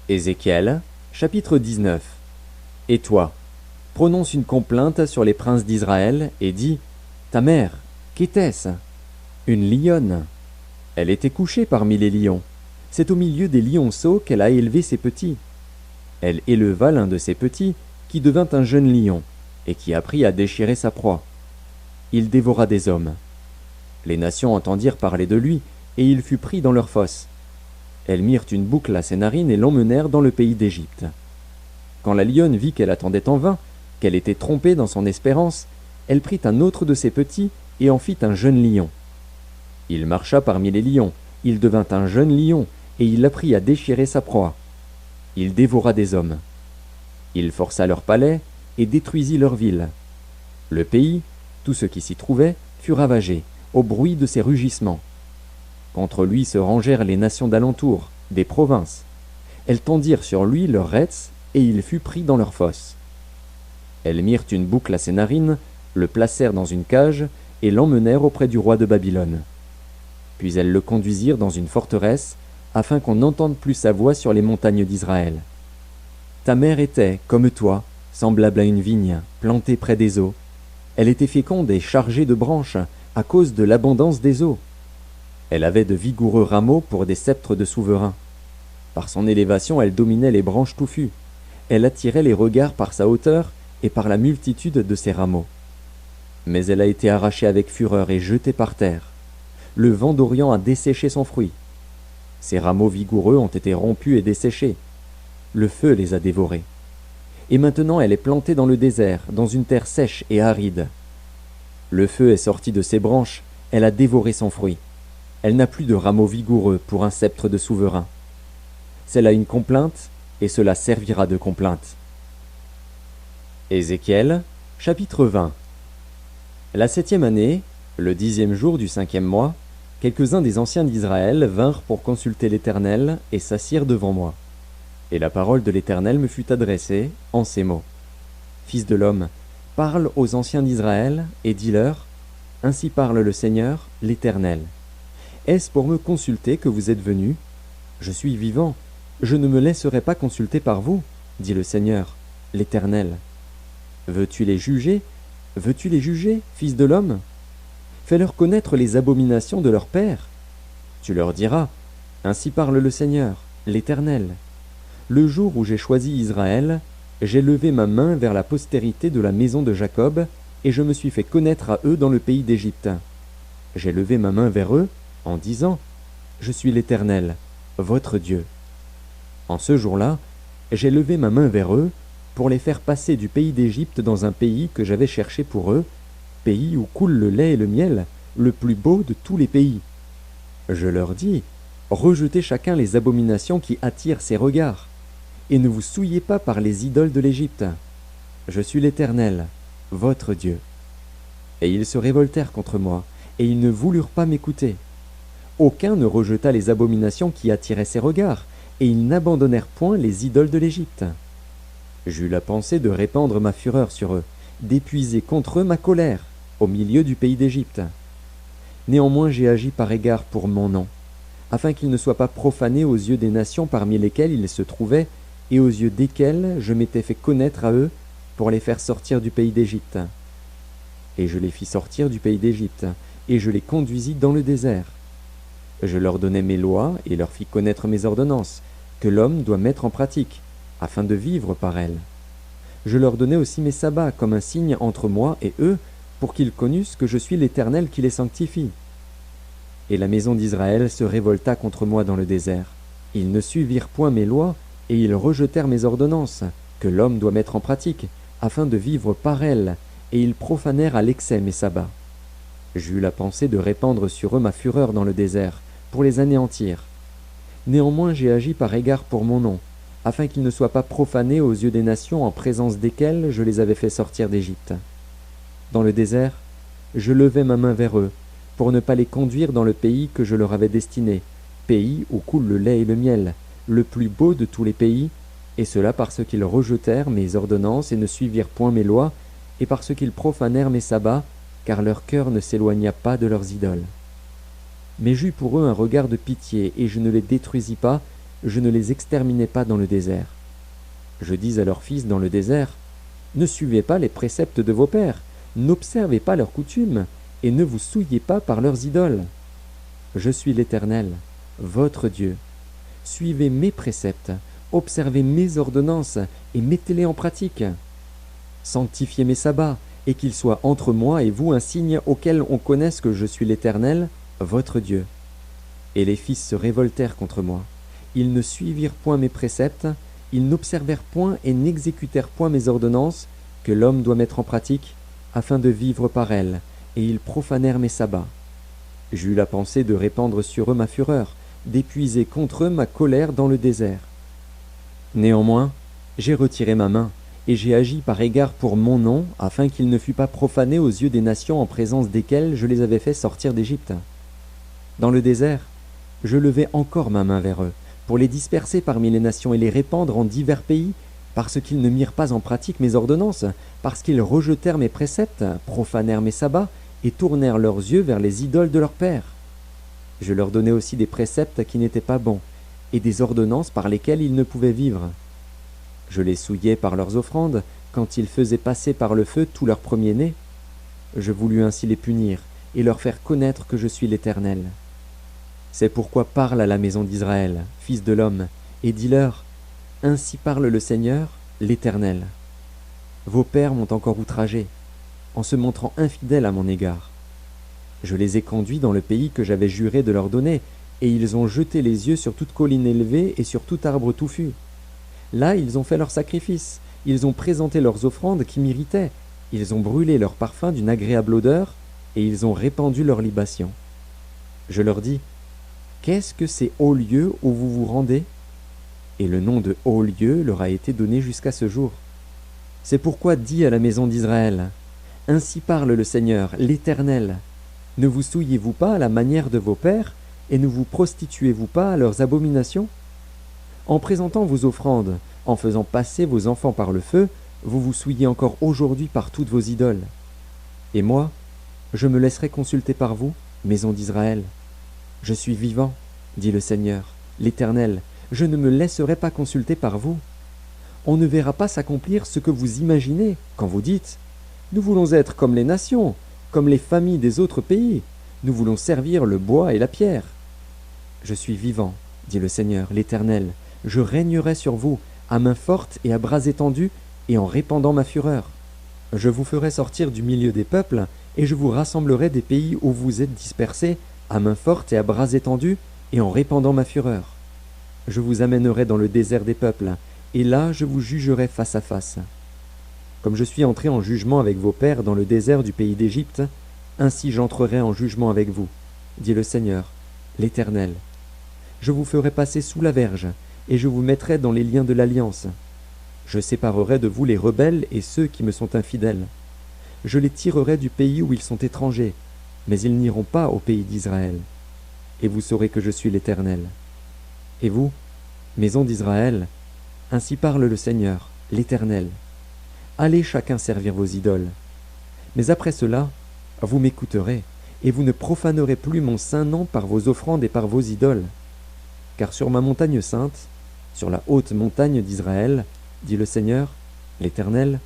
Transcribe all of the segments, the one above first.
Ézéchiel, chapitre 19. Et toi, prononce une complainte sur les princes d'Israël et dis, ta mère, qu'était-ce? Une lionne. Elle était couchée parmi les lions. C'est au milieu des lionceaux qu'elle a élevé ses petits. Elle éleva l'un de ses petits, qui devint un jeune lion, et qui apprit à déchirer sa proie. Il dévora des hommes. Les nations entendirent parler de lui, et il fut pris dans leurs fosses. Elles mirent une boucle à ses narines et l'emmenèrent dans le pays d'Égypte. Quand la lionne vit qu'elle attendait en vain, qu'elle était trompée dans son espérance, elle prit un autre de ses petits et en fit un jeune lion. Il marcha parmi les lions, il devint un jeune lion, et il apprit à déchirer sa proie. Il dévora des hommes. Il força leurs palais et détruisit leurs villes. Le pays, tout ce qui s'y trouvait, fut ravagé, au bruit de ses rugissements. Contre lui se rangèrent les nations d'alentour, des provinces. Elles tendirent sur lui leurs rets, et il fut pris dans leurs fosses. Elles mirent une boucle à ses narines, le placèrent dans une cage, et l'emmenèrent auprès du roi de Babylone. Puis elles le conduisirent dans une forteresse, afin qu'on n'entende plus sa voix sur les montagnes d'Israël. Ta mère était, comme toi, semblable à une vigne, plantée près des eaux. Elle était féconde et chargée de branches, à cause de l'abondance des eaux. Elle avait de vigoureux rameaux pour des sceptres de souverains. Par son élévation, elle dominait les branches touffues. Elle attirait les regards par sa hauteur et par la multitude de ses rameaux. Mais elle a été arrachée avec fureur et jetée par terre. Le vent d'Orient a desséché son fruit. Ses rameaux vigoureux ont été rompus et desséchés. Le feu les a dévorés. Et maintenant elle est plantée dans le désert, dans une terre sèche et aride. Le feu est sorti de ses branches, elle a dévoré son fruit. Elle n'a plus de rameaux vigoureux pour un sceptre de souverain. C'est là une complainte, et cela servira de complainte. Ézéchiel, chapitre 20. La 7e année, le 10e jour du 5e mois, quelques-uns des anciens d'Israël vinrent pour consulter l'Éternel et s'assirent devant moi. Et la parole de l'Éternel me fut adressée en ces mots. Fils de l'homme, parle aux anciens d'Israël et dis-leur, ainsi parle le Seigneur, l'Éternel. Est-ce pour me consulter que vous êtes venus? Je suis vivant, je ne me laisserai pas consulter par vous, dit le Seigneur, l'Éternel. Veux-tu les juger? Veux-tu les juger, fils de l'homme? Fais-leur connaître les abominations de leur père. Tu leur diras, ainsi parle le Seigneur, l'Éternel. Le jour où j'ai choisi Israël, j'ai levé ma main vers la postérité de la maison de Jacob, et je me suis fait connaître à eux dans le pays d'Égypte. J'ai levé ma main vers eux, en disant, je suis l'Éternel, votre Dieu. En ce jour-là, j'ai levé ma main vers eux, pour les faire passer du pays d'Égypte dans un pays que j'avais cherché pour eux, pays où coule le lait et le miel, le plus beau de tous les pays. Je leur dis, rejetez chacun les abominations qui attirent ses regards, et ne vous souillez pas par les idoles de l'Égypte. Je suis l'Éternel, votre Dieu. Et ils se révoltèrent contre moi, et ils ne voulurent pas m'écouter. Aucun ne rejeta les abominations qui attiraient ses regards, et ils n'abandonnèrent point les idoles de l'Égypte. J'eus la pensée de répandre ma fureur sur eux, d'épuiser contre eux ma colère, au milieu du pays d'Égypte. Néanmoins j'ai agi par égard pour mon nom, afin qu'il ne soit pas profané aux yeux des nations parmi lesquelles ils se trouvaient, et aux yeux desquelles je m'étais fait connaître à eux, pour les faire sortir du pays d'Égypte. Et je les fis sortir du pays d'Égypte, et je les conduisis dans le désert. Je leur donnai mes lois, et leur fis connaître mes ordonnances, que l'homme doit mettre en pratique, afin de vivre par elles. Je leur donnai aussi mes sabbats comme un signe entre moi et eux, pour qu'ils connussent que je suis l'Éternel qui les sanctifie. Et la maison d'Israël se révolta contre moi dans le désert. Ils ne suivirent point mes lois, et ils rejetèrent mes ordonnances, que l'homme doit mettre en pratique, afin de vivre par elles, et ils profanèrent à l'excès mes sabbats. J'eus la pensée de répandre sur eux ma fureur dans le désert, pour les anéantir. Néanmoins j'ai agi par égard pour mon nom, afin qu'ils ne soient pas profanés aux yeux des nations en présence desquelles je les avais fait sortir d'Égypte. Dans le désert, je levai ma main vers eux, pour ne pas les conduire dans le pays que je leur avais destiné, pays où coule le lait et le miel, le plus beau de tous les pays, et cela parce qu'ils rejetèrent mes ordonnances et ne suivirent point mes lois, et parce qu'ils profanèrent mes sabbats, car leur cœur ne s'éloigna pas de leurs idoles. Mais j'eus pour eux un regard de pitié, et je ne les détruisis pas, je ne les exterminais pas dans le désert. Je dis à leurs fils dans le désert, ne suivez pas les préceptes de vos pères, n'observez pas leurs coutumes, et ne vous souillez pas par leurs idoles. Je suis l'Éternel, votre Dieu. Suivez mes préceptes, observez mes ordonnances, et mettez-les en pratique. Sanctifiez mes sabbats, et qu'ils soient entre moi et vous un signe auquel on connaisse que je suis l'Éternel, votre Dieu. Et les fils se révoltèrent contre moi. Ils ne suivirent point mes préceptes, ils n'observèrent point et n'exécutèrent point mes ordonnances, que l'homme doit mettre en pratique, afin de vivre par elles, et ils profanèrent mes sabbats. J'eus la pensée de répandre sur eux ma fureur, d'épuiser contre eux ma colère dans le désert. Néanmoins, j'ai retiré ma main, et j'ai agi par égard pour mon nom, afin qu'il ne fût pas profané aux yeux des nations en présence desquelles je les avais fait sortir d'Égypte. Dans le désert, je levai encore ma main vers eux, pour les disperser parmi les nations et les répandre en divers pays, parce qu'ils ne mirent pas en pratique mes ordonnances, parce qu'ils rejetèrent mes préceptes, profanèrent mes sabbats, et tournèrent leurs yeux vers les idoles de leurs pères. Je leur donnai aussi des préceptes qui n'étaient pas bons, et des ordonnances par lesquelles ils ne pouvaient vivre. Je les souillai par leurs offrandes, quand ils faisaient passer par le feu tous leurs premiers-nés. Je voulus ainsi les punir, et leur faire connaître que je suis l'Éternel. C'est pourquoi parle à la maison d'Israël, fils de l'homme, et dis-leur, ainsi parle le Seigneur, l'Éternel. Vos pères m'ont encore outragé, en se montrant infidèles à mon égard. Je les ai conduits dans le pays que j'avais juré de leur donner, et ils ont jeté les yeux sur toute colline élevée et sur tout arbre touffu. Là, ils ont fait leurs sacrifices, ils ont présenté leurs offrandes qui m'irritaient, ils ont brûlé leurs parfums d'une agréable odeur, et ils ont répandu leurs libations. Je leur dis, qu'est-ce que ces hauts lieux où vous vous rendez? Et le nom de hauts lieux leur a été donné jusqu'à ce jour. C'est pourquoi dis à la maison d'Israël, ainsi parle le Seigneur, l'Éternel. Ne vous souillez-vous pas à la manière de vos pères, et ne vous prostituez-vous pas à leurs abominations? En présentant vos offrandes, en faisant passer vos enfants par le feu, vous vous souillez encore aujourd'hui par toutes vos idoles. Et moi, je me laisserai consulter par vous, maison d'Israël. Je suis vivant, dit le Seigneur, l'Éternel, je ne me laisserai pas consulter par vous. On ne verra pas s'accomplir ce que vous imaginez quand vous dites « Nous voulons être comme les nations, comme les familles des autres pays, nous voulons servir le bois et la pierre. » Je suis vivant, dit le Seigneur, l'Éternel, je régnerai sur vous, à main forte et à bras étendus, et en répandant ma fureur. Je vous ferai sortir du milieu des peuples, et je vous rassemblerai des pays où vous êtes dispersés, à main forte et à bras étendus, et en répandant ma fureur. Je vous amènerai dans le désert des peuples, et là je vous jugerai face à face. Comme je suis entré en jugement avec vos pères dans le désert du pays d'Égypte, ainsi j'entrerai en jugement avec vous, dit le Seigneur, l'Éternel. Je vous ferai passer sous la verge, et je vous mettrai dans les liens de l'alliance. Je séparerai de vous les rebelles et ceux qui me sont infidèles. Je les tirerai du pays où ils sont étrangers, mais ils n'iront pas au pays d'Israël. Et vous saurez que je suis l'Éternel. Et vous, maison d'Israël, ainsi parle le Seigneur, l'Éternel. Allez chacun servir vos idoles. Mais après cela, vous m'écouterez, et vous ne profanerez plus mon saint nom par vos offrandes et par vos idoles. Car sur ma montagne sainte, sur la haute montagne d'Israël, dit le Seigneur, l'Éternel,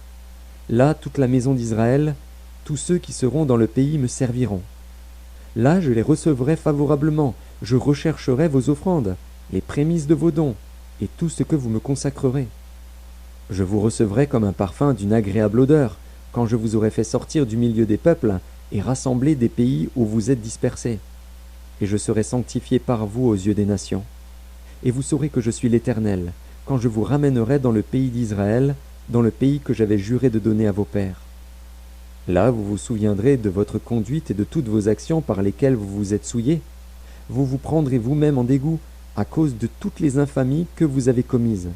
là toute la maison d'Israël, tous ceux qui seront dans le pays me serviront. Là je les recevrai favorablement, je rechercherai vos offrandes, les prémices de vos dons, et tout ce que vous me consacrerez. Je vous recevrai comme un parfum d'une agréable odeur, quand je vous aurai fait sortir du milieu des peuples et rassembler des pays où vous êtes dispersés. Et je serai sanctifié par vous aux yeux des nations. Et vous saurez que je suis l'Éternel, quand je vous ramènerai dans le pays d'Israël, dans le pays que j'avais juré de donner à vos pères. Là vous vous souviendrez de votre conduite et de toutes vos actions par lesquelles vous vous êtes souillés. Vous vous prendrez vous-même en dégoût à cause de toutes les infamies que vous avez commises.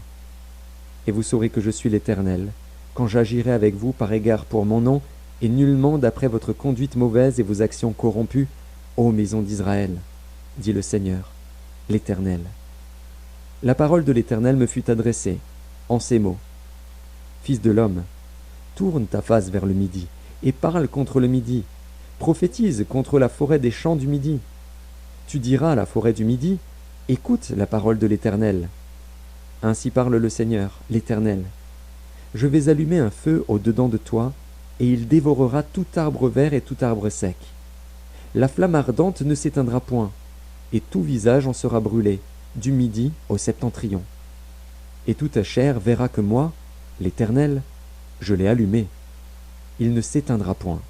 Et vous saurez que je suis l'Éternel, quand j'agirai avec vous par égard pour mon nom, et nullement d'après votre conduite mauvaise et vos actions corrompues, ô maison d'Israël, dit le Seigneur, l'Éternel. La parole de l'Éternel me fut adressée, en ces mots. Fils de l'homme, tourne ta face vers le midi, et parle contre le midi, prophétise contre la forêt des champs du midi. Tu diras à la forêt du midi, Écoute la parole de l'Éternel. Ainsi parle le Seigneur, l'Éternel. Je vais allumer un feu au-dedans de toi, et il dévorera tout arbre vert et tout arbre sec. La flamme ardente ne s'éteindra point, et tout visage en sera brûlé, du midi au septentrion. Et toute ta chair verra que moi, l'Éternel, je l'ai allumé. Il ne s'éteindra point.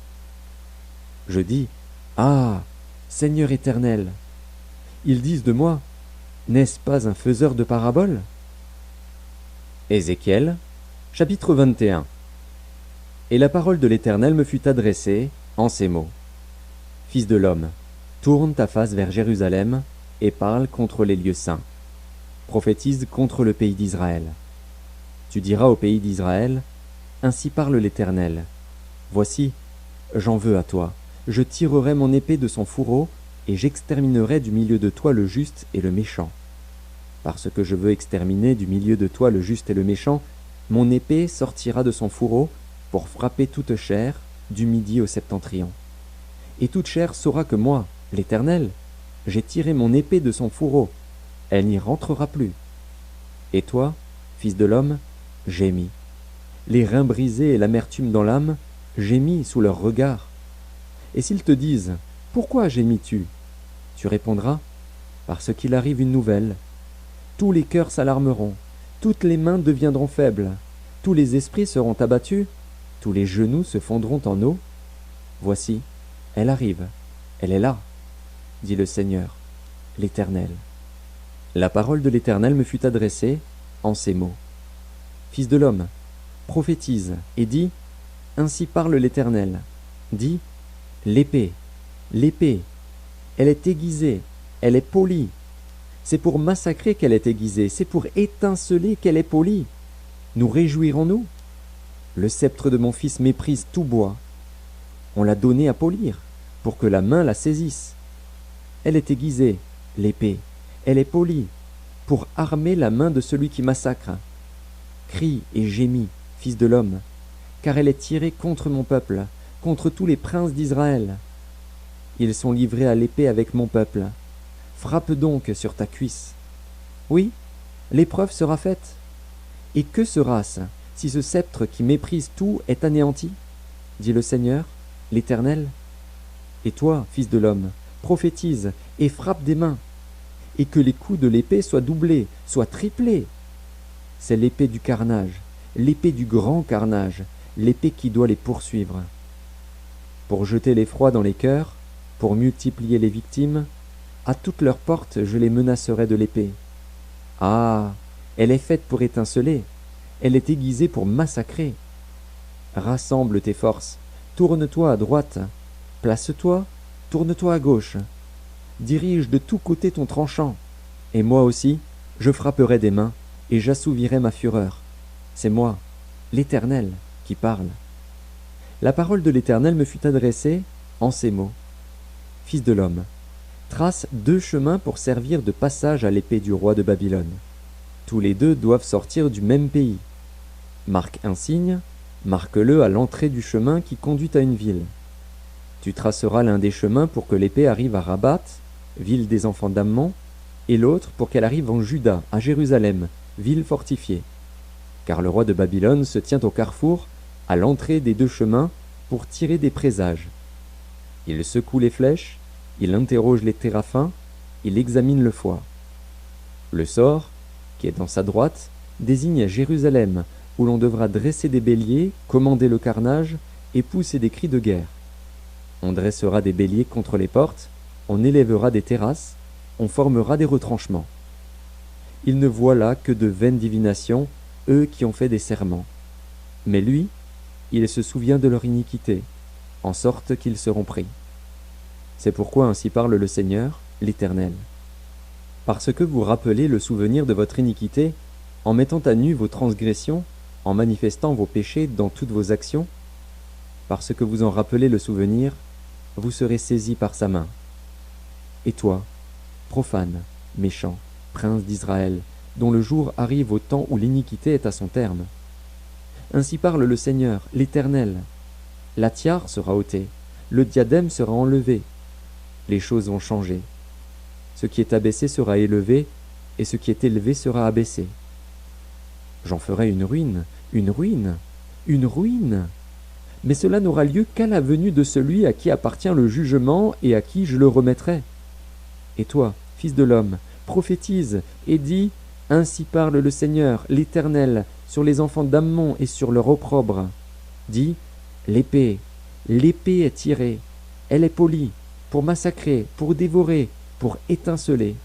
Je dis, ah, Seigneur éternel. Ils disent de moi, n'est-ce pas un faiseur de paraboles? Ézéchiel, chapitre 21. Et la parole de l'Éternel me fut adressée en ces mots. Fils de l'homme, tourne ta face vers Jérusalem et parle contre les lieux saints. Prophétise contre le pays d'Israël. Tu diras au pays d'Israël, ainsi parle l'Éternel. Voici, j'en veux à toi, je tirerai mon épée de son fourreau, et j'exterminerai du milieu de toi le juste et le méchant. Parce que je veux exterminer du milieu de toi le juste et le méchant, mon épée sortira de son fourreau pour frapper toute chair, du midi au septentrion. Et toute chair saura que moi, l'Éternel, j'ai tiré mon épée de son fourreau, elle n'y rentrera plus. Et toi, fils de l'homme, gémis. Les reins brisés et l'amertume dans l'âme, gémis sous leur regard. Et s'ils te disent, pourquoi gémis-tu? Tu répondras, parce qu'il arrive une nouvelle. Tous les cœurs s'alarmeront, toutes les mains deviendront faibles, tous les esprits seront abattus, tous les genoux se fondront en eau. Voici, elle arrive, elle est là, dit le Seigneur, l'Éternel. La parole de l'Éternel me fut adressée en ces mots. Fils de l'homme, prophétise et dis, ainsi parle l'Éternel. Dis, l'épée, l'épée, elle est aiguisée, elle est polie. C'est pour massacrer qu'elle est aiguisée, c'est pour étinceler qu'elle est polie. Nous réjouirons-nous? Le sceptre de mon fils méprise tout bois. On l'a donné à polir, pour que la main la saisisse. Elle est aiguisée, l'épée, elle est polie, pour armer la main de celui qui massacre. Crie et gémis, fils de l'homme, car elle est tirée contre mon peuple, contre tous les princes d'Israël. Ils sont livrés à l'épée avec mon peuple. Frappe donc sur ta cuisse. Oui, l'épreuve sera faite. Et que sera-ce si ce sceptre qui méprise tout est anéanti? Dit le Seigneur, l'Éternel. Et toi, fils de l'homme, prophétise et frappe des mains, et que les coups de l'épée soient doublés, soient triplés. C'est l'épée du carnage, l'épée du grand carnage, l'épée qui doit les poursuivre. Pour jeter l'effroi dans les cœurs, pour multiplier les victimes, à toutes leurs portes je les menacerai de l'épée. Ah, elle est faite pour étinceler, elle est aiguisée pour massacrer. Rassemble tes forces, tourne-toi à droite, place-toi, tourne-toi à gauche. Dirige de tous côtés ton tranchant, et moi aussi, je frapperai des mains, et j'assouvirai ma fureur. C'est moi, l'Éternel, qui parle. La parole de l'Éternel me fut adressée en ces mots. Fils de l'homme, trace 2 chemins pour servir de passage à l'épée du roi de Babylone. Tous les 2 doivent sortir du même pays. Marque un signe, marque-le à l'entrée du chemin qui conduit à une ville. Tu traceras l'un des chemins pour que l'épée arrive à Rabat, ville des enfants d'Ammon, et l'autre pour qu'elle arrive en Juda, à Jérusalem, ville fortifiée. Car le roi de Babylone se tient au carrefour, à l'entrée des 2 chemins, pour tirer des présages. Il secoue les flèches, il interroge les téraphins, il examine le foie. Le sort, qui est dans sa droite, désigne Jérusalem, où l'on devra dresser des béliers, commander le carnage et pousser des cris de guerre. On dressera des béliers contre les portes, on élèvera des terrasses, on formera des retranchements. Ils ne voient là que de vaines divinations, eux qui ont fait des serments. Mais lui, il se souvient de leur iniquité, en sorte qu'ils seront pris. C'est pourquoi ainsi parle le Seigneur, l'Éternel. Parce que vous rappelez le souvenir de votre iniquité, en mettant à nu vos transgressions, en manifestant vos péchés dans toutes vos actions, parce que vous en rappelez le souvenir, vous serez saisis par sa main. Et toi, profane, méchant, prince d'Israël, dont le jour arrive au temps où l'iniquité est à son terme. Ainsi parle le Seigneur, l'Éternel. La tiare sera ôtée, le diadème sera enlevé. Les choses vont changer. Ce qui est abaissé sera élevé, et ce qui est élevé sera abaissé. J'en ferai une ruine, une ruine, une ruine. Mais cela n'aura lieu qu'à la venue de celui à qui appartient le jugement et à qui je le remettrai. Et toi, fils de l'homme, prophétise et dis, ainsi parle le Seigneur, l'Éternel, sur les enfants d'Ammon et sur leur opprobre. Dis, l'épée est tirée, elle est polie, pour massacrer, pour dévorer, pour étinceler.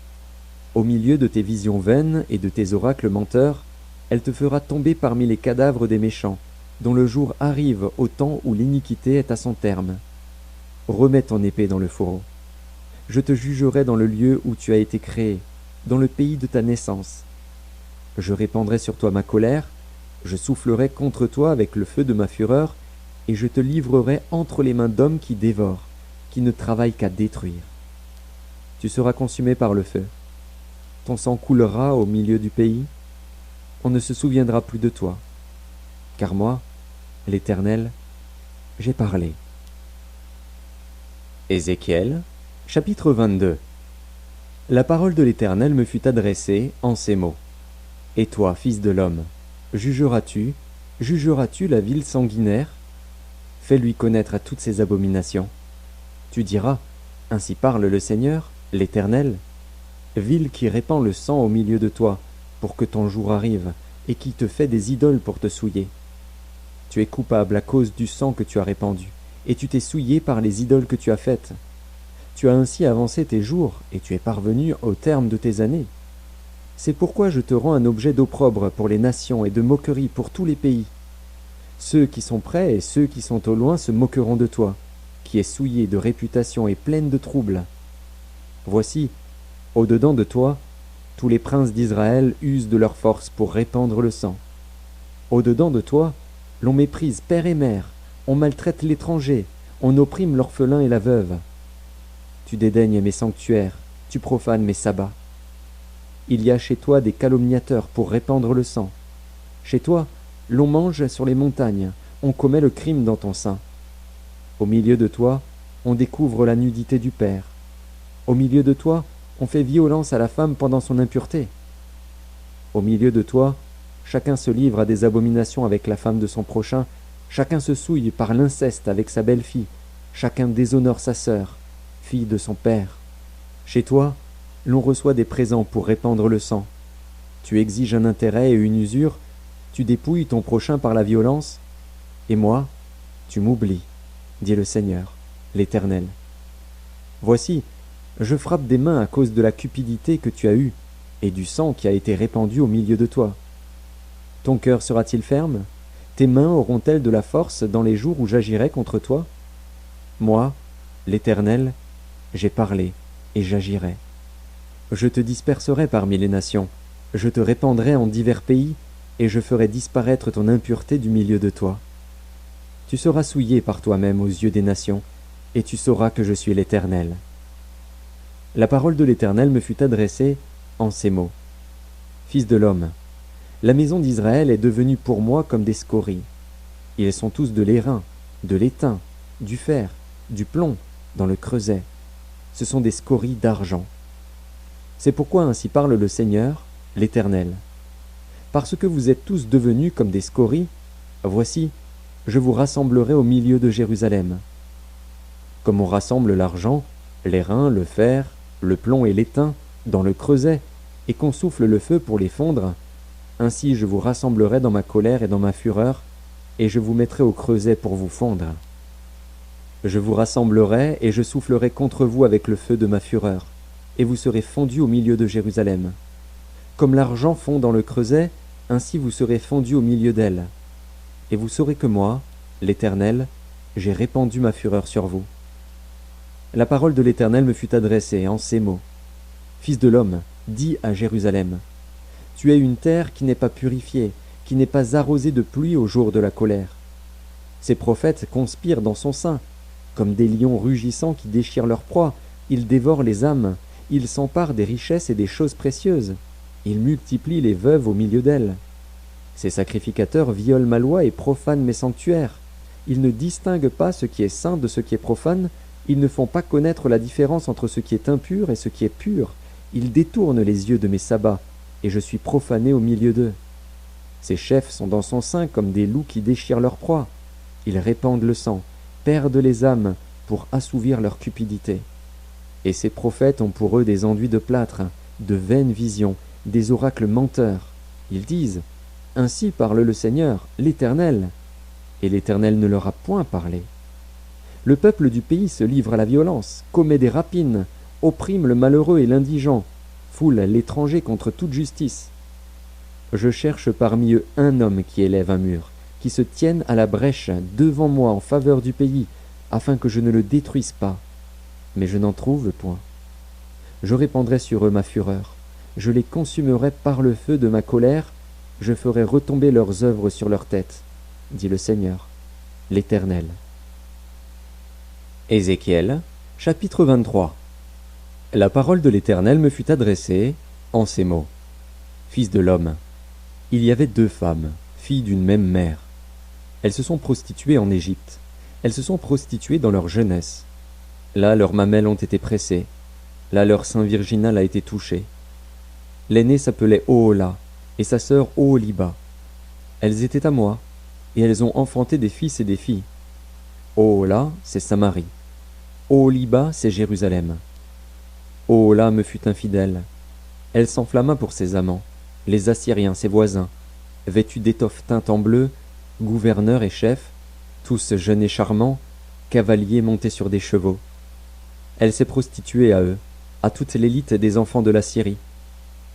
Au milieu de tes visions vaines et de tes oracles menteurs, elle te fera tomber parmi les cadavres des méchants, dont le jour arrive au temps où l'iniquité est à son terme. Remets ton épée dans le fourreau. Je te jugerai dans le lieu où tu as été créé, dans le pays de ta naissance. Je répandrai sur toi ma colère, je soufflerai contre toi avec le feu de ma fureur, et je te livrerai entre les mains d'hommes qui dévorent, qui ne travaillent qu'à détruire. Tu seras consumé par le feu. Ton sang coulera au milieu du pays. On ne se souviendra plus de toi. Car moi, l'Éternel, j'ai parlé. Ézéchiel, chapitre 22. La parole de l'Éternel me fut adressée en ces mots. Et toi, fils de l'homme, jugeras-tu la ville sanguinaire? Fais-lui connaître à toutes ses abominations. Tu diras, ainsi parle le Seigneur, l'Éternel, ville qui répand le sang au milieu de toi, pour que ton jour arrive, et qui te fait des idoles pour te souiller. Tu es coupable à cause du sang que tu as répandu, et tu t'es souillé par les idoles que tu as faites. Tu as ainsi avancé tes jours, et tu es parvenu au terme de tes années. C'est pourquoi je te rends un objet d'opprobre pour les nations et de moquerie pour tous les pays. Ceux qui sont près et ceux qui sont au loin se moqueront de toi, qui es souillé de réputation et pleine de troubles. Voici, au-dedans de toi, tous les princes d'Israël usent de leur force pour répandre le sang. Au-dedans de toi, l'on méprise père et mère, on maltraite l'étranger, on opprime l'orphelin et la veuve. Tu dédaignes mes sanctuaires, tu profanes mes sabbats. Il y a chez toi des calomniateurs pour répandre le sang. Chez toi, l'on mange sur les montagnes, on commet le crime dans ton sein. Au milieu de toi, on découvre la nudité du père. Au milieu de toi, on fait violence à la femme pendant son impureté. Au milieu de toi, chacun se livre à des abominations avec la femme de son prochain, chacun se souille par l'inceste avec sa belle-fille, chacun déshonore sa sœur, fille de son père. Chez toi, l'on reçoit des présents pour répandre le sang. Tu exiges un intérêt et une usure, tu dépouilles ton prochain par la violence, et moi, tu m'oublies, dit le Seigneur, l'Éternel. Voici, je frappe des mains à cause de la cupidité que tu as eue, et du sang qui a été répandu au milieu de toi. Ton cœur sera-t-il ferme? Tes mains auront-elles de la force dans les jours où j'agirai contre toi? Moi, l'Éternel, j'ai parlé, et j'agirai. Je te disperserai parmi les nations, je te répandrai en divers pays, et je ferai disparaître ton impureté du milieu de toi. Tu seras souillé par toi-même aux yeux des nations, et tu sauras que je suis l'Éternel. La parole de l'Éternel me fut adressée en ces mots. Fils de l'homme, la maison d'Israël est devenue pour moi comme des scories. Ils sont tous de l'airain, de l'étain, du fer, du plomb, dans le creuset. Ce sont des scories d'argent. C'est pourquoi ainsi parle le Seigneur, l'Éternel. Parce que vous êtes tous devenus comme des scories, voici, je vous rassemblerai au milieu de Jérusalem. Comme on rassemble l'argent, l'airain, le fer, le plomb et l'étain dans le creuset, et qu'on souffle le feu pour les fondre, ainsi je vous rassemblerai dans ma colère et dans ma fureur, et je vous mettrai au creuset pour vous fondre. Je vous rassemblerai et je soufflerai contre vous avec le feu de ma fureur, et vous serez fondus au milieu de Jérusalem. Comme l'argent fond dans le creuset, ainsi vous serez fondus au milieu d'elle. Et vous saurez que moi, l'Éternel, j'ai répandu ma fureur sur vous. La parole de l'Éternel me fut adressée en ces mots. Fils de l'homme, dis à Jérusalem, tu es une terre qui n'est pas purifiée, qui n'est pas arrosée de pluie au jour de la colère. Ces prophètes conspirent dans son sein, comme des lions rugissants qui déchirent leur proie, ils dévorent les âmes, ils s'emparent des richesses et des choses précieuses, ils multiplient les veuves au milieu d'elles. Ces sacrificateurs violent ma loi et profanent mes sanctuaires. Ils ne distinguent pas ce qui est saint de ce qui est profane, ils ne font pas connaître la différence entre ce qui est impur et ce qui est pur, Ils détournent les yeux de mes sabbats, et je suis profané au milieu d'eux. Ces chefs sont dans son sein comme des loups qui déchirent leur proie. Ils répandent le sang, perdent les âmes pour assouvir leur cupidité. Et ces prophètes ont pour eux des enduits de plâtre, de vaines visions, des oracles menteurs. Ils disent « Ainsi parle le Seigneur, l'Éternel ». Et l'Éternel ne leur a point parlé. Le peuple du pays se livre à la violence, commet des rapines, opprime le malheureux et l'indigent, foule l'étranger contre toute justice. Je cherche parmi eux un homme qui élève un mur, qui se tienne à la brèche devant moi en faveur du pays, afin que je ne le détruise pas. Mais je n'en trouve point. Je répandrai sur eux ma fureur, je les consumerai par le feu de ma colère, je ferai retomber leurs œuvres sur leur tête, dit le Seigneur, l'Éternel. Ézéchiel, chapitre 23. La parole de l'Éternel me fut adressée en ces mots. Fils de l'homme, il y avait 2 femmes, filles d'une même mère. Elles se sont prostituées en Égypte. Elles se sont prostituées dans leur jeunesse. Là, leurs mamelles ont été pressées. Là, leur sein virginal a été touché. L'aînée s'appelait Ohola, et sa sœur Oholiba. Elles étaient à moi, et elles ont enfanté des fils et des filles. Ohola, c'est Samarie. Oholiba, c'est Jérusalem. Ohola me fut infidèle. Elle s'enflamma pour ses amants, les Assyriens, ses voisins, vêtus d'étoffes teintes en bleu, gouverneurs et chefs, tous jeunes et charmants, cavaliers montés sur des chevaux. Elle s'est prostituée à eux, à toute l'élite des enfants de la Syrie.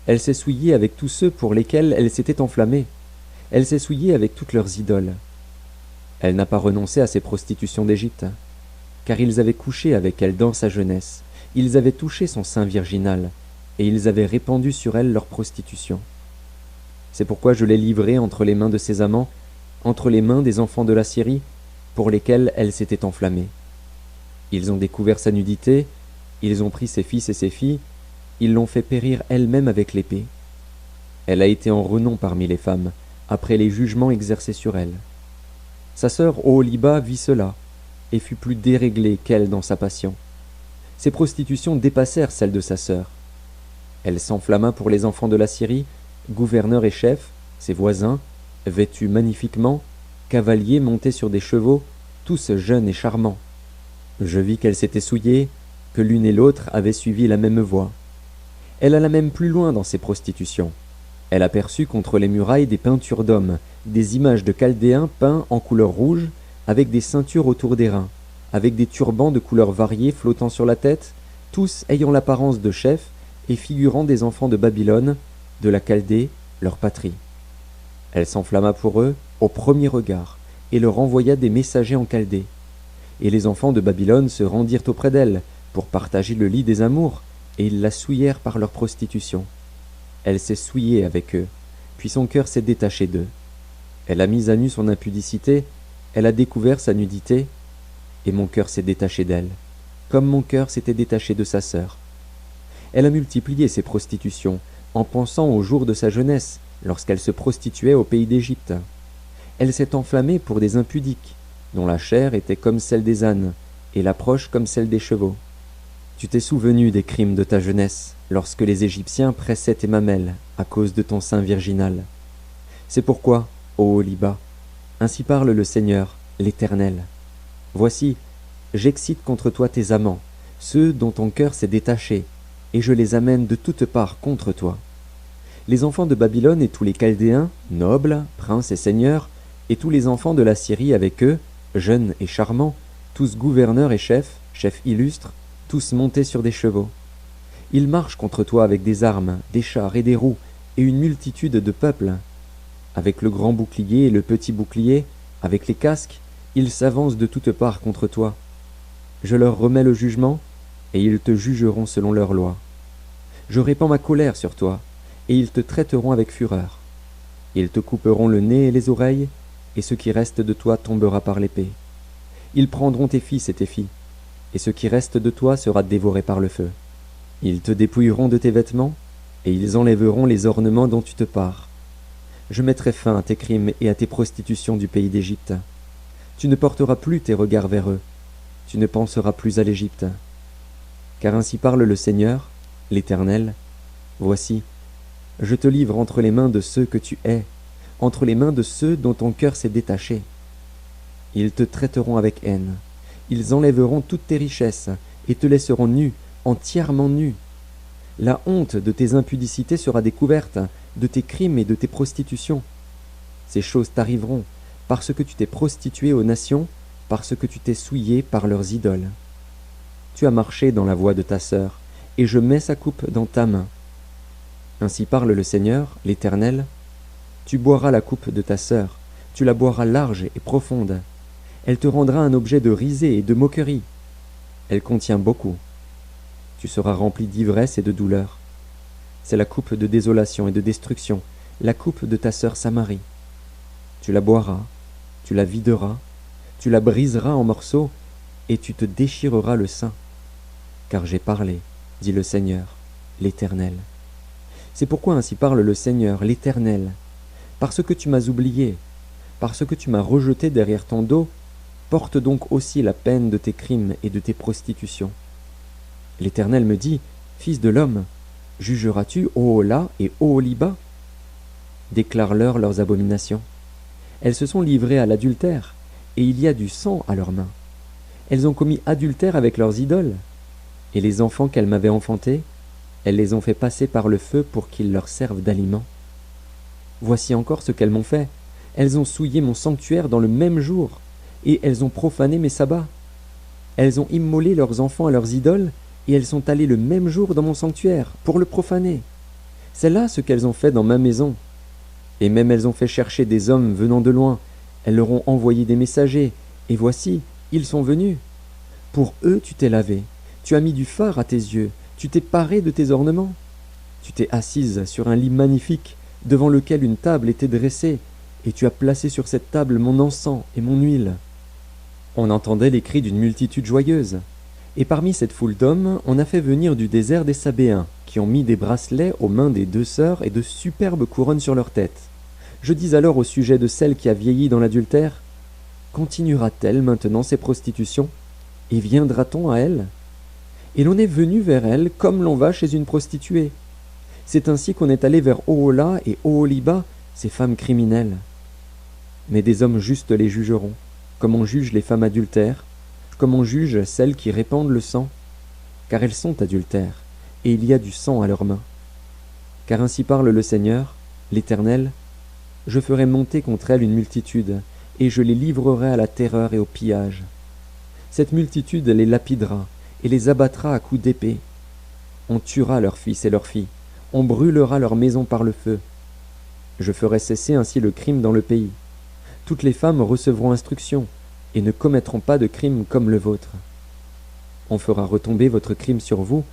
Elle s'est souillée avec tous ceux pour lesquels elle s'était enflammée. Elle s'est souillée avec toutes leurs idoles. Elle n'a pas renoncé à ses prostitutions d'Égypte, car ils avaient couché avec elle dans sa jeunesse, ils avaient touché son sein virginal, et ils avaient répandu sur elle leur prostitution. C'est pourquoi je l'ai livrée entre les mains de ses amants, entre les mains des enfants de la Syrie, pour lesquels elle s'était enflammée. Ils ont découvert sa nudité, ils ont pris ses fils et ses filles, ils l'ont fait périr elle-même avec l'épée. Elle a été en renom parmi les femmes, après les jugements exercés sur elle. Sa sœur Oholiba vit cela, et fut plus déréglée qu'elle dans sa passion. Ses prostitutions dépassèrent celles de sa sœur. Elle s'enflamma pour les enfants de la Syrie, gouverneurs et chefs, ses voisins, vêtus magnifiquement, cavaliers montés sur des chevaux, tous jeunes et charmants. Je vis qu'elle s'était souillée, que l'une et l'autre avaient suivi la même voie. Elle alla même plus loin dans ses prostitutions. Elle aperçut contre les murailles des peintures d'hommes, des images de Chaldéens peints en couleur rouge, avec des ceintures autour des reins, avec des turbans de couleurs variées flottant sur la tête, tous ayant l'apparence de chefs et figurant des enfants de Babylone, de la Chaldée, leur patrie. Elle s'enflamma pour eux au premier regard, et leur envoya des messagers en Chaldée. Et les enfants de Babylone se rendirent auprès d'elle, pour partager le lit des amours, et ils la souillèrent par leur prostitution. Elle s'est souillée avec eux, puis son cœur s'est détaché d'eux. Elle a mis à nu son impudicité, elle a découvert sa nudité, et mon cœur s'est détaché d'elle, comme mon cœur s'était détaché de sa sœur. Elle a multiplié ses prostitutions, en pensant aux jours de sa jeunesse, lorsqu'elle se prostituait au pays d'Égypte. Elle s'est enflammée pour des impudiques, dont la chair était comme celle des ânes, et l'approche comme celle des chevaux. Tu t'es souvenu des crimes de ta jeunesse, lorsque les Égyptiens pressaient tes mamelles, à cause de ton sein virginal. C'est pourquoi, ô Oholiba, ainsi parle le Seigneur, l'Éternel. Voici, j'excite contre toi tes amants, ceux dont ton cœur s'est détaché, et je les amène de toutes parts contre toi. Les enfants de Babylone et tous les Chaldéens, nobles, princes et seigneurs, et tous les enfants de la Syrie avec eux, jeunes et charmants, tous gouverneurs et chefs, chefs illustres, tous montés sur des chevaux. Ils marchent contre toi avec des armes, des chars et des roues, et une multitude de peuples. Avec le grand bouclier et le petit bouclier, avec les casques, ils s'avancent de toutes parts contre toi. Je leur remets le jugement, et ils te jugeront selon leurs lois. Je répands ma colère sur toi, et ils te traiteront avec fureur. Ils te couperont le nez et les oreilles, et ce qui reste de toi tombera par l'épée. Ils prendront tes fils et tes filles, et ce qui reste de toi sera dévoré par le feu. Ils te dépouilleront de tes vêtements, et ils enlèveront les ornements dont tu te pares. Je mettrai fin à tes crimes et à tes prostitutions du pays d'Égypte. Tu ne porteras plus tes regards vers eux, tu ne penseras plus à l'Égypte. Car ainsi parle le Seigneur, l'Éternel, Voici, je te livre entre les mains de ceux que tu hais, entre les mains de ceux dont ton cœur s'est détaché. Ils te traiteront avec haine, ils enlèveront toutes tes richesses et te laisseront nu, entièrement nu. La honte de tes impudicités sera découverte, de tes crimes et de tes prostitutions. Ces choses t'arriveront parce que tu t'es prostitué aux nations, parce que tu t'es souillé par leurs idoles. Tu as marché dans la voie de ta sœur, et je mets sa coupe dans ta main. Ainsi parle le Seigneur, l'Éternel. Tu boiras la coupe de ta sœur, tu la boiras large et profonde. Elle te rendra un objet de risée et de moquerie. Elle contient beaucoup. Tu seras rempli d'ivresse et de douleur. C'est la coupe de désolation et de destruction, la coupe de ta sœur Samarie. Tu la boiras, tu la videras, tu la briseras en morceaux, et tu te déchireras le sein. Car j'ai parlé, dit le Seigneur, l'Éternel. C'est pourquoi ainsi parle le Seigneur, l'Éternel. Parce que tu m'as oublié, parce que tu m'as rejeté derrière ton dos, porte donc aussi la peine de tes crimes et de tes prostitutions. L'Éternel me dit, Fils de l'homme, jugeras-tu Ohola et Oholiba? Déclare-leur leurs abominations. Elles se sont livrées à l'adultère, et il y a du sang à leurs mains. Elles ont commis adultère avec leurs idoles, et les enfants qu'elles m'avaient enfantés, elles les ont fait passer par le feu pour qu'ils leur servent d'aliment. Voici encore ce qu'elles m'ont fait. Elles ont souillé mon sanctuaire dans le même jour, et elles ont profané mes sabbats. Elles ont immolé leurs enfants à leurs idoles, et elles sont allées le même jour dans mon sanctuaire, pour le profaner. C'est là ce qu'elles ont fait dans ma maison. Et même elles ont fait chercher des hommes venant de loin. Elles leur ont envoyé des messagers, et voici, ils sont venus. Pour eux tu t'es lavé, tu as mis du fard à tes yeux, tu t'es paré de tes ornements. Tu t'es assise sur un lit magnifique, devant lequel une table était dressée, et tu as placé sur cette table mon encens et mon huile. On entendait les cris d'une multitude joyeuse. Et parmi cette foule d'hommes, on a fait venir du désert des Sabéens, qui ont mis des bracelets aux mains des deux sœurs et de superbes couronnes sur leurs têtes. Je dis alors au sujet de celle qui a vieilli dans l'adultère, continuera-t-elle maintenant ses prostitutions, et viendra-t-on à elle? Et l'on est venu vers elle comme l'on va chez une prostituée. C'est ainsi qu'on est allé vers Ohola et Oholiba, ces femmes criminelles. Mais des hommes justes les jugeront, comme on juge les femmes adultères, comme on juge celles qui répandent le sang, car elles sont adultères, et il y a du sang à leurs mains. Car ainsi parle le Seigneur, l'Éternel, je ferai monter contre elles une multitude, et je les livrerai à la terreur et au pillage. Cette multitude les lapidera, et les abattra à coups d'épée. On tuera leurs fils et leurs filles, on brûlera leurs maisons par le feu. Je ferai cesser ainsi le crime dans le pays. Toutes les femmes recevront instruction, et ne commettront pas de crime comme le vôtre. On fera retomber votre crime sur vous,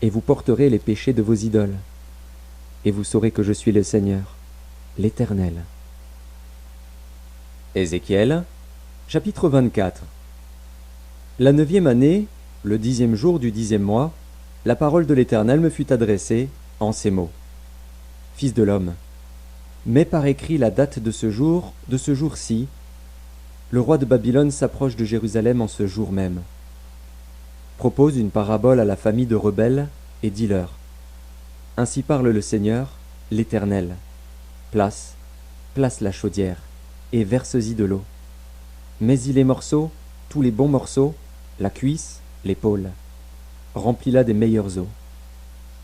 et vous porterez les péchés de vos idoles. Et vous saurez que je suis le Seigneur, l'Éternel. Ézéchiel, chapitre 24. La 9e année, le 10e jour du 10e mois, la parole de l'Éternel me fut adressée en ces mots. Fils de l'homme, mets par écrit la date de ce jour-ci. Le roi de Babylone s'approche de Jérusalem en ce jour même. Propose une parabole à la famille de rebelles et dis-leur. Ainsi parle le Seigneur, l'Éternel. Place la chaudière, et verse-y de l'eau. Mets-y les morceaux, tous les bons morceaux, la cuisse, l'épaule. Remplis-la des meilleures eaux.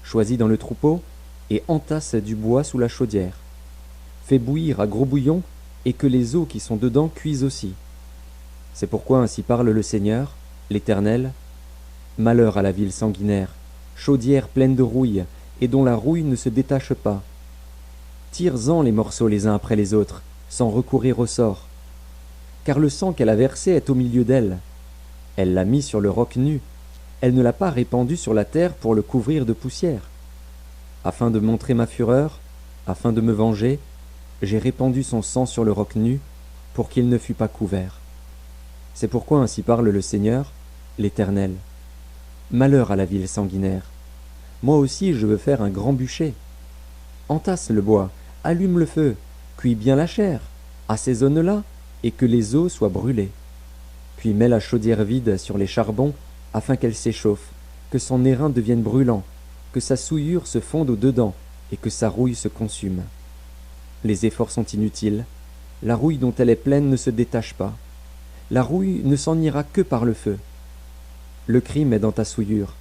Choisis dans le troupeau, et entasse du bois sous la chaudière. Fais bouillir à gros bouillon, et que les eaux qui sont dedans cuisent aussi. C'est pourquoi ainsi parle le Seigneur, l'Éternel. Malheur à la ville sanguinaire, chaudière pleine de rouille, et dont la rouille ne se détache pas. Tire-en les morceaux les uns après les autres, sans recourir au sort. Car le sang qu'elle a versé est au milieu d'elle. Elle l'a mis sur le roc nu, elle ne l'a pas répandu sur la terre pour le couvrir de poussière. Afin de montrer ma fureur, afin de me venger, j'ai répandu son sang sur le roc nu, pour qu'il ne fût pas couvert. C'est pourquoi ainsi parle le Seigneur, l'Éternel. Malheur à la ville sanguinaire. Moi aussi je veux faire un grand bûcher. Entasse le bois, allume le feu, cuis bien la chair, assaisonne-la, et que les eaux soient brûlées. Puis mets la chaudière vide sur les charbons, afin qu'elle s'échauffe, que son airain devienne brûlant, que sa souillure se fonde au-dedans et que sa rouille se consume. Les efforts sont inutiles, la rouille dont elle est pleine ne se détache pas. La rouille ne s'en ira que par le feu. Le crime est dans ta souillure.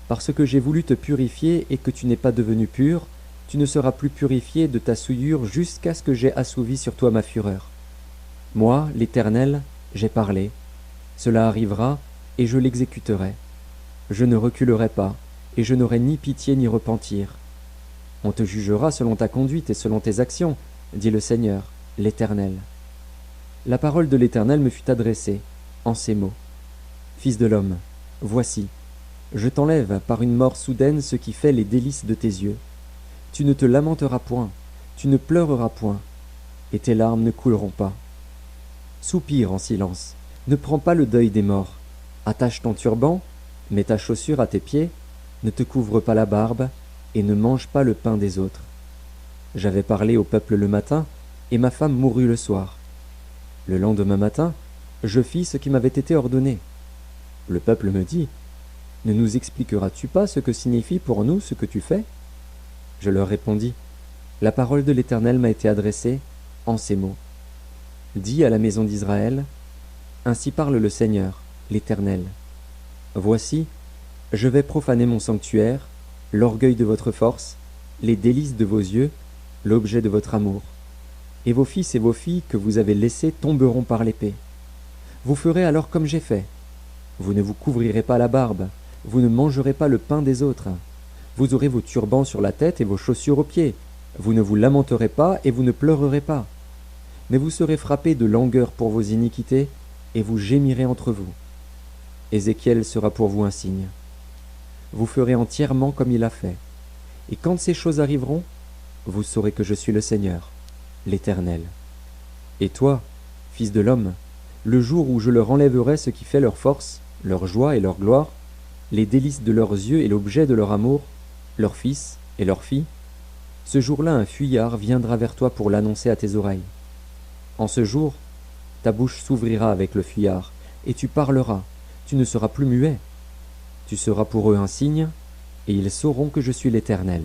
Parce que j'ai voulu te purifier et que tu n'es pas devenu pur, tu ne seras plus purifié de ta souillure jusqu'à ce que j'aie assouvi sur toi ma fureur. Moi, l'Éternel, j'ai parlé. Cela arrivera, et je l'exécuterai. Je ne reculerai pas, et je n'aurai ni pitié ni repentir. On te jugera selon ta conduite et selon tes actions, dit le Seigneur, l'Éternel. La parole de l'Éternel me fut adressée, en ces mots. Fils de l'homme, voici, je t'enlève par une mort soudaine ce qui fait les délices de tes yeux. Tu ne te lamenteras point, tu ne pleureras point, et tes larmes ne couleront pas. Soupire en silence, ne prends pas le deuil des morts. Attache ton turban, mets ta chaussure à tes pieds, ne te couvre pas la barbe, et ne mange pas le pain des autres. J'avais parlé au peuple le matin, et ma femme mourut le soir. Le lendemain matin, je fis ce qui m'avait été ordonné. Le peuple me dit, « Ne nous expliqueras-tu pas ce que signifie pour nous ce que tu fais ?» Je leur répondis, « La parole de l'Éternel m'a été adressée en ces mots. Dis à la maison d'Israël, « Ainsi parle le Seigneur, l'Éternel. Voici, je vais profaner mon sanctuaire, l'orgueil de votre force, les délices de vos yeux, l'objet de votre amour. Et vos fils et vos filles que vous avez laissés tomberont par l'épée. Vous ferez alors comme j'ai fait. Vous ne vous couvrirez pas la barbe, vous ne mangerez pas le pain des autres. Vous aurez vos turbans sur la tête et vos chaussures aux pieds. Vous ne vous lamenterez pas et vous ne pleurerez pas. Mais vous serez frappés de langueur pour vos iniquités, et vous gémirez entre vous. Ézéchiel sera pour vous un signe. Vous ferez entièrement comme il a fait. Et quand ces choses arriveront, vous saurez que je suis le Seigneur, l'Éternel. Et toi, fils de l'homme, le jour où je leur enlèverai ce qui fait leur force, leur joie et leur gloire, les délices de leurs yeux et l'objet de leur amour, leurs fils et leurs filles, ce jour-là un fuyard viendra vers toi pour l'annoncer à tes oreilles. En ce jour, ta bouche s'ouvrira avec le fuyard, et tu parleras, tu ne seras plus muet. Tu seras pour eux un signe, et ils sauront que je suis l'Éternel.